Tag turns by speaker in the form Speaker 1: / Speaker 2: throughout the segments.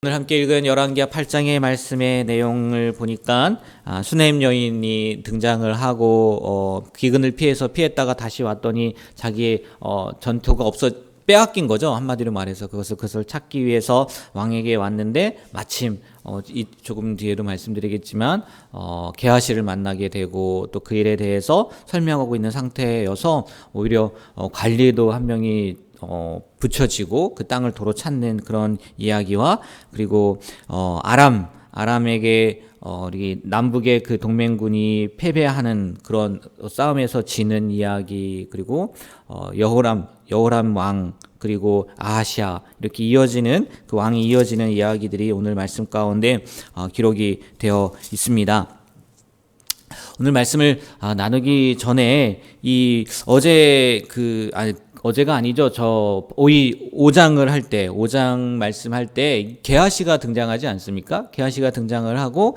Speaker 1: 오늘 함께 읽은 열왕기하 8장의 말씀의 내용을 보니까 수네임 여인이 등장을 하고 기근을 피했다가 다시 왔더니 자기의 전투가 빼앗긴 거죠. 한마디로 말해서 그것을 찾기 위해서 왕에게 왔는데 마침 조금 뒤에도 말씀드리겠지만 게하시를 만나게 되고 또 그 일에 대해서 설명하고 있는 상태여서 오히려 관리도 한 명이 붙여지고 그 땅을 도로 찾는 그런 이야기와 그리고 아람에게 우리 남북의 그 동맹군이 패배하는 그런 싸움에서 지는 이야기, 그리고 여호람 왕, 그리고 아하시아, 이렇게 이어지는 그 왕이 이어지는 이야기들이 오늘 말씀 가운데 기록이 되어 있습니다. 오늘 말씀을 나누기 전에 어제가 아니죠. 5장 말씀할 때 게하시가 등장하지 않습니까? 게하시가 등장을 하고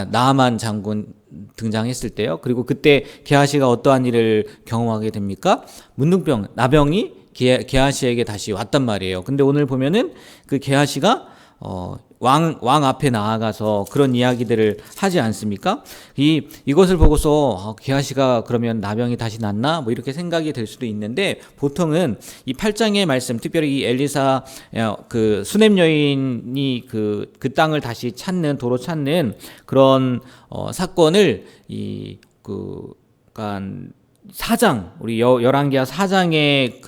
Speaker 1: 나아만 장군 등장했을 때요. 그리고 그때 게하시가 어떠한 일을 경험하게 됩니까? 나병이 게하시에게 다시 왔단 말이에요. 근데 오늘 보면은 그 게하시가 왕 앞에 나아가서 그런 이야기들을 하지 않습니까? 이것을 보고서 게하시가 그러면 나병이 다시 낫나? 뭐 이렇게 생각이 될 수도 있는데, 보통은 이 8장의 말씀, 특별히 이 엘리사 수넴 여인이 그 땅을 다시 도로 찾는 그런 사건을 우리 열왕기하 4장의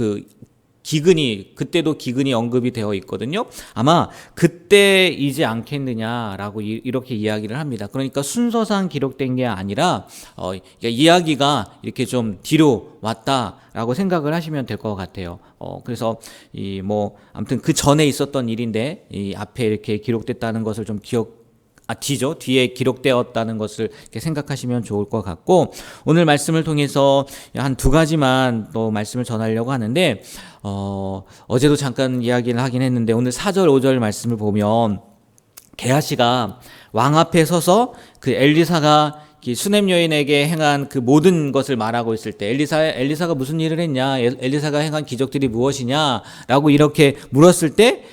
Speaker 1: 그때도 기근이 언급이 되어 있거든요. 아마 그때이지 않겠느냐라고 이렇게 이야기를 합니다. 그러니까 순서상 기록된 게 아니라 이야기가 이렇게 좀 뒤로 왔다라고 생각을 하시면 될 것 같아요. 그래서 아무튼 그 전에 있었던 일인데 이 앞에 이렇게 기록됐다는 것을 좀 뒤에 기록되었다는 것을 이렇게 생각하시면 좋을 것 같고, 오늘 말씀을 통해서 한 두 가지만 또 말씀을 전하려고 하는데, 어제도 잠깐 이야기를 하긴 했는데, 오늘 4절 5절 말씀을 보면 게하시가 왕 앞에 서서 그 엘리사가 수넴 여인에게 행한 그 모든 것을 말하고 있을 때, 엘리사가 무슨 일을 했냐, 엘리사가 행한 기적들이 무엇이냐라고 이렇게 물었을 때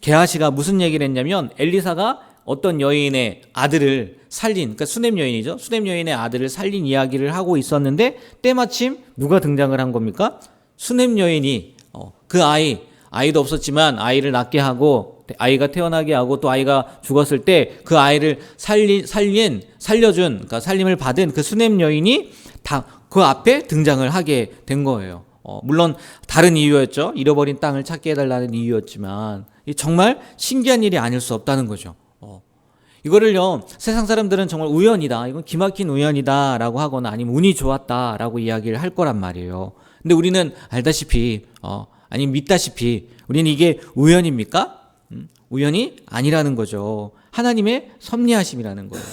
Speaker 1: 게하시가 무슨 얘기를 했냐면, 엘리사가 어떤 여인의 아들을 살린, 그러니까 수넴 여인이죠. 수넴 여인의 아들을 살린 이야기를 하고 있었는데, 때마침 누가 등장을 한 겁니까? 수넴 여인이 아이도 없었지만 아이를 낳게 하고 아이가 태어나게 하고 또 아이가 죽었을 때 그 아이를 그러니까 살림을 받은 그 수넴 여인이 다 그 앞에 등장을 하게 된 거예요. 물론 다른 이유였죠. 잃어버린 땅을 찾게 해달라는 이유였지만 정말 신기한 일이 아닐 수 없다는 거죠. 이거를요, 세상 사람들은 정말 우연이다, 이건 기막힌 우연이다 라고 하거나 아니면 운이 좋았다 라고 이야기를 할 거란 말이에요. 근데 우리는 알다시피 아니면 믿다시피 우리는 이게 우연입니까? 우연이 아니라는 거죠. 하나님의 섭리하심이라는 거예요.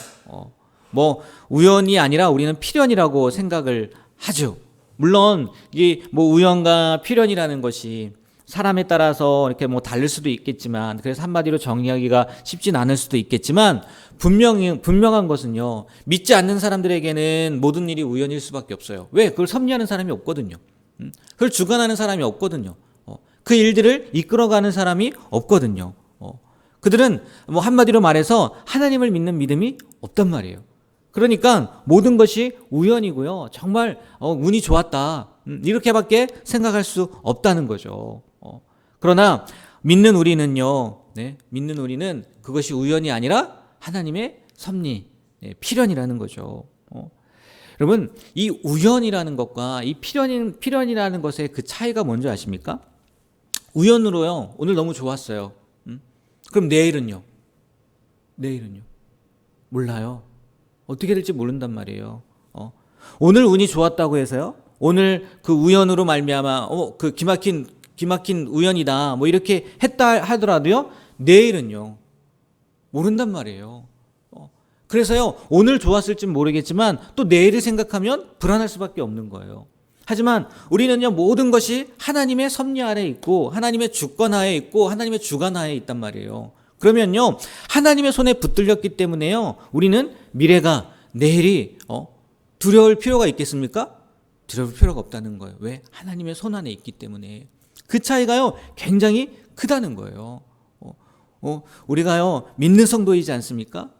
Speaker 1: 우연이 아니라 우리는 필연이라고 생각을 하죠. 물론 이게 우연과 필연이라는 것이 사람에 따라서 이렇게 다를 수도 있겠지만, 그래서 한마디로 정의하기가 쉽진 않을 수도 있겠지만, 분명한 것은요, 믿지 않는 사람들에게는 모든 일이 우연일 수밖에 없어요. 왜? 그걸 섭리하는 사람이 없거든요. 그걸 주관하는 사람이 없거든요. 그 일들을 이끌어가는 사람이 없거든요. 그들은 한마디로 말해서 하나님을 믿는 믿음이 없단 말이에요. 그러니까 모든 것이 우연이고요, 정말 운이 좋았다, 이렇게밖에 생각할 수 없다는 거죠. 그러나 믿는 우리는요, 믿는 우리는 그것이 우연이 아니라 하나님의 섭리, 필연이라는 거죠. 여러분, 이 우연이라는 것과 이 필연이라는 것의 그 차이가 뭔지 아십니까? 우연으로요, 오늘 너무 좋았어요. 그럼 내일은요? 몰라요. 어떻게 될지 모른단 말이에요. 오늘 운이 좋았다고 해서요, 오늘 그 우연으로 말미암아 그 기막힌 우연이다 이렇게 했다 하더라도요, 내일은요 모른단 말이에요. 그래서요, 오늘 좋았을지 모르겠지만 또 내일을 생각하면 불안할 수밖에 없는 거예요. 하지만 우리는요, 모든 것이 하나님의 섭리 아래 있고 하나님의 주권하에 있고 하나님의 주관하에 있단 말이에요. 그러면요, 하나님의 손에 붙들렸기 때문에요, 우리는 미래가, 내일이 두려울 필요가 있겠습니까? 두려울 필요가 없다는 거예요. 왜? 하나님의 손 안에 있기 때문에. 그 차이가요 굉장히 크다는 거예요. 우리가요 믿는 성도이지 않습니까?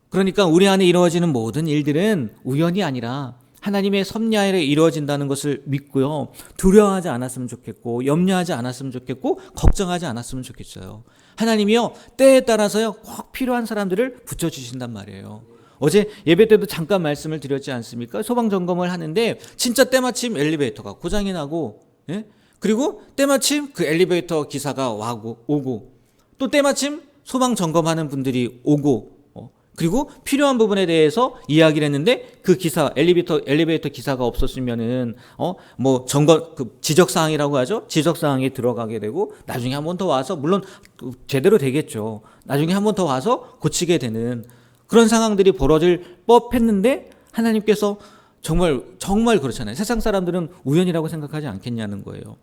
Speaker 1: 그러니까 우리 안에 이루어지는 모든 일들은 우연이 아니라 하나님의 섭리하에 이루어진다는 것을 믿고요. 두려워하지 않았으면 좋겠고 염려하지 않았으면 좋겠고 걱정하지 않았으면 좋겠어요. 하나님이요 때에 따라서요 꼭 필요한 사람들을 붙여주신단 말이에요. 어제 예배 때도 잠깐 말씀을 드렸지 않습니까? 소방 점검을 하는데 진짜 때마침 엘리베이터가 고장이 나고, 예? 그리고 때마침 그 엘리베이터 기사가 오고 또 때마침 소방 점검하는 분들이 오고, 그리고 필요한 부분에 대해서 이야기를 했는데 그 기사 엘리베이터 기사가 없었으면은 뭐 점검 그 지적 사항이라고 하죠. 지적 사항에 들어가게 되고 나중에 한 번 더 와서 물론 제대로 되겠죠. 나중에 한 번 더 와서 고치게 되는 그런 상황들이 벌어질 법했는데 하나님께서 정말 그렇잖아요. 세상 사람들은 우연이라고 생각하지 않겠냐는 거예요.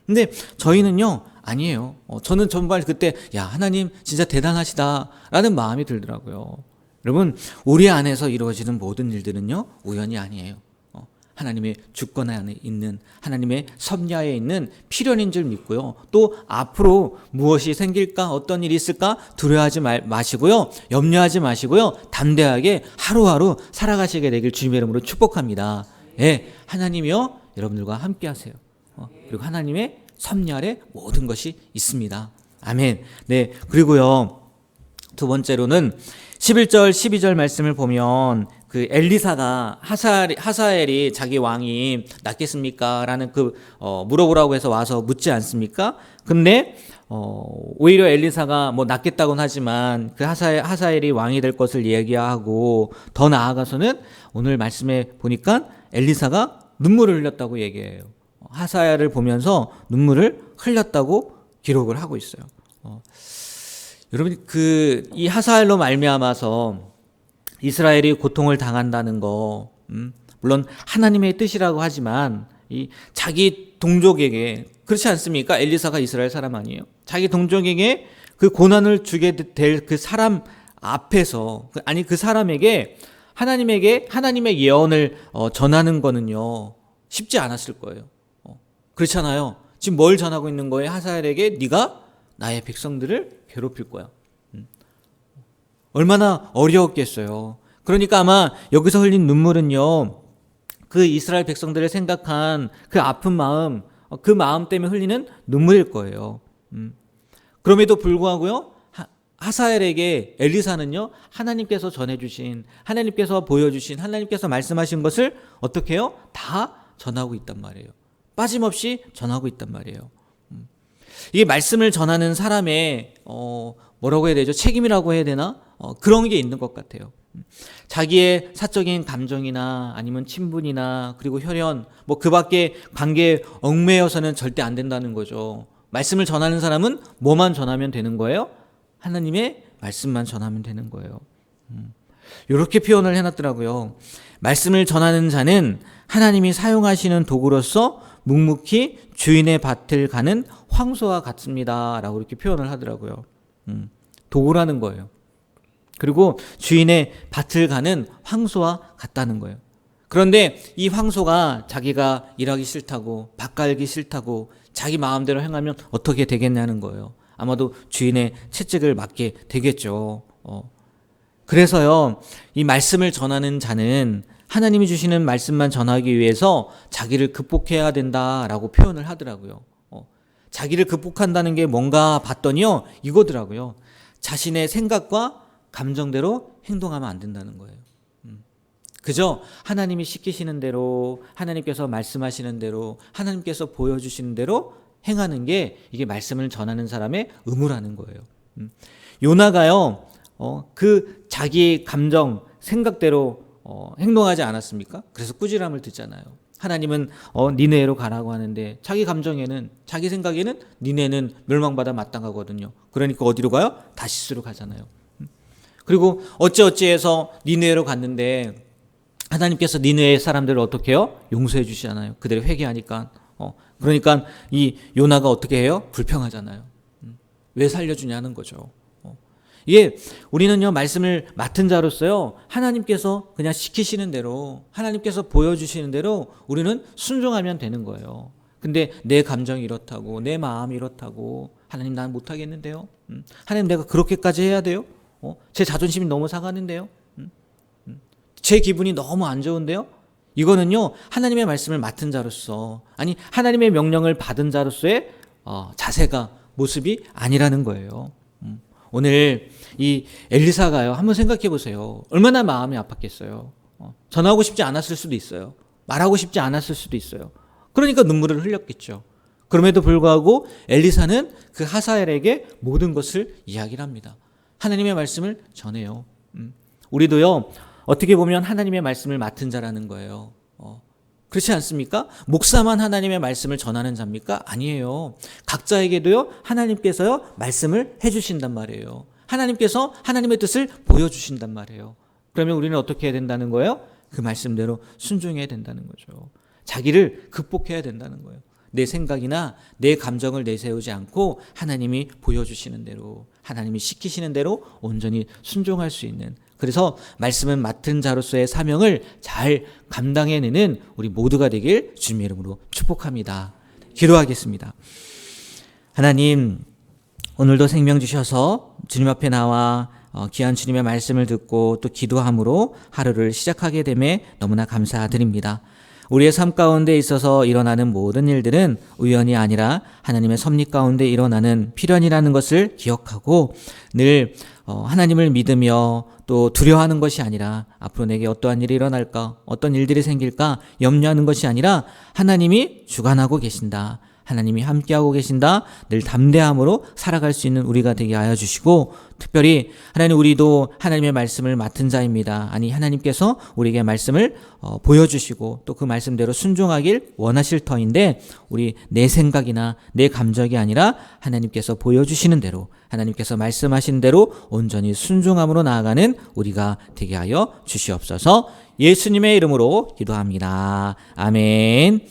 Speaker 1: 근데 저희는요 아니에요. 저는 정말 그때 하나님 진짜 대단하시다라는 마음이 들더라고요. 여러분 우리 안에서 이루어지는 모든 일들은요 우연이 아니에요. 하나님의 주권 안에 있는 하나님의 섭리하에 있는 필연인 줄 믿고요. 또 앞으로 무엇이 생길까 어떤 일이 있을까 두려워하지 마시고요. 염려하지 마시고요. 담대하게 하루하루 살아가시게 되길 주님의 이름으로 축복합니다. 예, 하나님이요 여러분들과 함께 하세요. 그리고 하나님의 섭리 아래 모든 것이 있습니다. 아멘. 네, 그리고요 두 번째로는 11절 12절 말씀을 보면 그 엘리사가 하사엘이 자기 왕이 낫겠습니까? 라는 물어보라고 해서 와서 묻지 않습니까? 근데 오히려 엘리사가 뭐 낫겠다고는 하지만 그 하사엘이 왕이 될 것을 얘기하고 더 나아가서는 오늘 말씀에 보니까 엘리사가 눈물을 흘렸다고 얘기해요. 하사엘을 보면서 눈물을 흘렸다고 기록을 하고 있어요. 여러분 이 하사엘로 말미암아서 이스라엘이 고통을 당한다는 거 물론 하나님의 뜻이라고 하지만 이 자기 동족에게 그렇지 않습니까? 엘리사가 이스라엘 사람 아니에요? 자기 동족에게 그 고난을 주게 될 그 사람 앞에서 그 사람에게 하나님의 예언을 전하는 거는요 쉽지 않았을 거예요. 그렇잖아요. 지금 뭘 전하고 있는 거예요? 하사엘에게 네가 나의 백성들을 괴롭힐 거야. 얼마나 어려웠겠어요. 그러니까 아마 여기서 흘린 눈물은요, 그 이스라엘 백성들을 생각한 그 아픈 마음, 그 마음 때문에 흘리는 눈물일 거예요. 그럼에도 불구하고요, 하사엘에게 엘리사는요, 하나님께서 전해주신, 하나님께서 보여주신, 하나님께서 말씀하신 것을 어떻게 해요? 다 전하고 있단 말이에요. 빠짐없이 전하고 있단 말이에요. 이게 말씀을 전하는 사람의 뭐라고 해야 되죠? 책임이라고 해야 되나? 그런 게 있는 것 같아요. 자기의 사적인 감정이나 아니면 친분이나 그리고 혈연 뭐 그 밖에 관계에 얽매여서는 절대 안 된다는 거죠. 말씀을 전하는 사람은 뭐만 전하면 되는 거예요? 하나님의 말씀만 전하면 되는 거예요. 이렇게 표현을 해놨더라고요. 말씀을 전하는 자는 하나님이 사용하시는 도구로서 묵묵히 주인의 밭을 가는 황소와 같습니다. 라고 이렇게 표현을 하더라고요. 도구라는 거예요. 그리고 주인의 밭을 가는 황소와 같다는 거예요. 그런데 이 황소가 자기가 일하기 싫다고 밭 갈기 싫다고 자기 마음대로 행하면 어떻게 되겠냐는 거예요. 아마도 주인의 채찍을 맞게 되겠죠. 그래서요, 이 말씀을 전하는 자는 하나님이 주시는 말씀만 전하기 위해서 자기를 극복해야 된다라고 표현을 하더라고요. 자기를 극복한다는 게 뭔가 봤더니요, 이거더라고요. 자신의 생각과 감정대로 행동하면 안 된다는 거예요. 그저 하나님이 시키시는 대로, 하나님께서 말씀하시는 대로, 하나님께서 보여주시는 대로 행하는 게 이게 말씀을 전하는 사람의 의무라는 거예요. 요나가요, 그 자기 감정, 생각대로 행동하지 않았습니까? 그래서 꾸지람을 듣잖아요. 하나님은 니네로 가라고 하는데 자기 감정에는, 자기 생각에는 니네는 멸망받아 마땅하거든요. 그러니까 어디로 가요? 다시스로 가잖아요. 그리고 어찌어찌해서 니네로 갔는데 하나님께서 니네의 사람들을 어떻게 해요? 용서해 주시잖아요. 그들이 회개하니까. 그러니까 이 요나가 어떻게 해요? 불평하잖아요. 왜 살려주냐는 거죠. 이게 우리는요, 말씀을 맡은 자로서요, 하나님께서 그냥 시키시는 대로, 하나님께서 보여주시는 대로 우리는 순종하면 되는 거예요. 근데 내 감정이 이렇다고, 내 마음이 이렇다고, 하나님 난 못하겠는데요. 하나님 내가 그렇게까지 해야 돼요? 제 자존심이 너무 상하는데요. 제 기분이 너무 안 좋은데요. 이거는요, 하나님의 말씀을 맡은 자로서, 아니 하나님의 명령을 받은 자로서의 자세가, 모습이 아니라는 거예요. 오늘 이 엘리사가요, 한번 생각해 보세요. 얼마나 마음이 아팠겠어요. 전하고 싶지 않았을 수도 있어요. 말하고 싶지 않았을 수도 있어요. 그러니까 눈물을 흘렸겠죠. 그럼에도 불구하고 엘리사는 그 하사엘에게 모든 것을 이야기를 합니다. 하나님의 말씀을 전해요. 우리도요, 어떻게 보면 하나님의 말씀을 맡은 자라는 거예요. 그렇지 않습니까? 목사만 하나님의 말씀을 전하는 자입니까? 아니에요. 각자에게도요, 하나님께서요, 말씀을 해주신단 말이에요. 하나님께서 하나님의 뜻을 보여주신단 말이에요. 그러면 우리는 어떻게 해야 된다는 거예요? 그 말씀대로 순종해야 된다는 거죠. 자기를 극복해야 된다는 거예요. 내 생각이나 내 감정을 내세우지 않고 하나님이 보여주시는 대로, 하나님이 시키시는 대로 온전히 순종할 수 있는, 그래서 말씀은 맡은 자로서의 사명을 잘 감당해내는 우리 모두가 되길 주님의 이름으로 축복합니다. 기도하겠습니다. 하나님, 오늘도 생명 주셔서 주님 앞에 나와 귀한 주님의 말씀을 듣고 또 기도함으로 하루를 시작하게 됨에 너무나 감사드립니다. 우리의 삶 가운데 있어서 일어나는 모든 일들은 우연이 아니라 하나님의 섭리 가운데 일어나는 필연이라는 것을 기억하고 늘 하나님을 믿으며 또 두려워하는 것이 아니라 앞으로 내게 어떠한 일이 일어날까, 어떤 일들이 생길까 염려하는 것이 아니라 하나님이 주관하고 계신다, 하나님이 함께하고 계신다, 늘 담대함으로 살아갈 수 있는 우리가 되게 하여 주시고, 특별히 하나님, 우리도 하나님의 말씀을 맡은 자입니다. 아니, 하나님께서 우리에게 말씀을 보여주시고 또 그 말씀대로 순종하길 원하실 터인데, 우리 내 생각이나 내 감정이 아니라 하나님께서 보여주시는 대로, 하나님께서 말씀하신 대로 온전히 순종함으로 나아가는 우리가 되게 하여 주시옵소서. 예수님의 이름으로 기도합니다. 아멘.